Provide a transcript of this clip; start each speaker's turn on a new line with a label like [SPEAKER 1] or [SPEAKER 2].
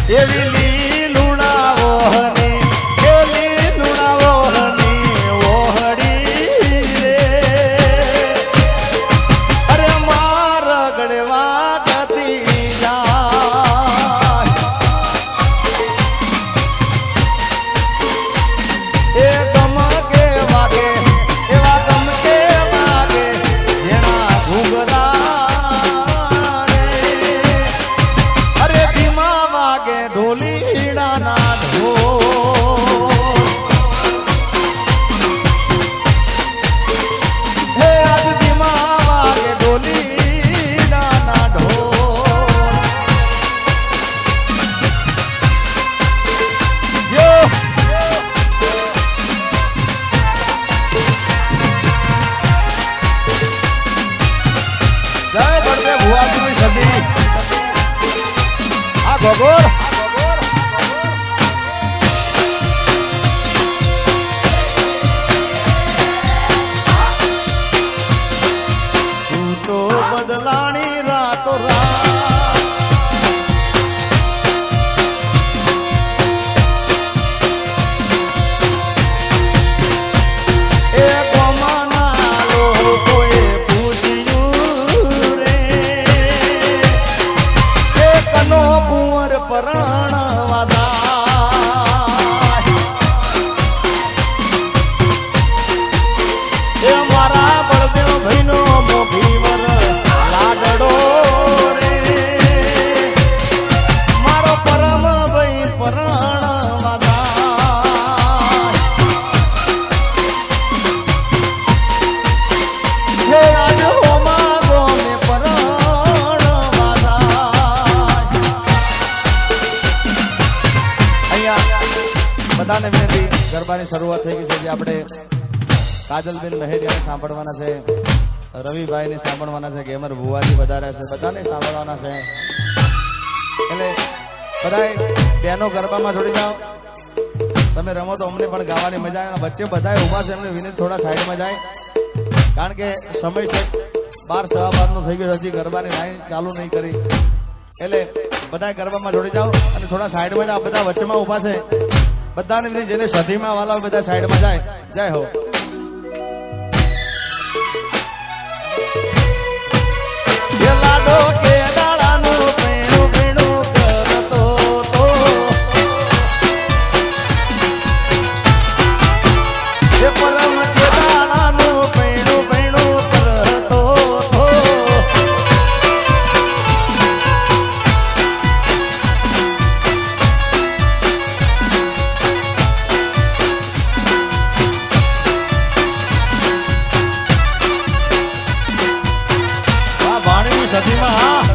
[SPEAKER 1] એવી લીલુણાવો હની એ લીલુણાવો હની ઓહડી રે અરે માર ગળવા ગતી જાય એ ગમ કે વાગે એવા ગમ કે વાગે જેના ઘૂઘરા રે અરે ધીમા વાગે ઢોલીડા ના ઢોલ હે આજ ધીમા વાગે ઢોલીડા ના ઢોલ જો જય બળદે ભુવાજીની સદી આ ગોગોર તું તો બદલાણી રાતો રાત એ ગોમાના લોકોએ પૂછ્યું રે એ કનો કુંવર પરણવા જાય એ મારા બળદેવ ભાઈનો મોભીવર લાડડો રે મારો પરમ ભાઈ પરણવા જાય હે આજ હોમા ગોમે પરણવા જાય અહીંયા બધાને વિનંતી ગરબાની શરૂઆત થઈ ગઈ છે જે આપણે કાજલબેન મહેરિયાને સાંભળવાના છે રવિભાઈને સાંભળવાના છે ગેમર ભુવાજી વધારે છે બધાને સાંભળવાના છે એટલે બધાએ બેનો ગરબામાં જોડી જાઓ તમે રમો તો અમને પણ ગાવાની મજા આવે વચ્ચે બધાએ ઊભા છે એમને વિનંતી થોડા સાઈડમાં જાય કારણ કે સમય છે 12:15 થઈ ગયો હજી ગરબાની લાઈન ચાલુ નહીં કરી એટલે બધા ગરબામાં જોડી જાઓ અને થોડા સાઈડમાં જાઓ બધા વચ્ચેમાં ઊભા છે બધાને જેને સધીમાં વાલા બધા સાઈડમાં જાય જય હો એ લાડો કે દાડાનું પીણું પીણું કરતો તો એ પરમ કે દાડાનું પીણું પીણું કરતો તો સદીમાં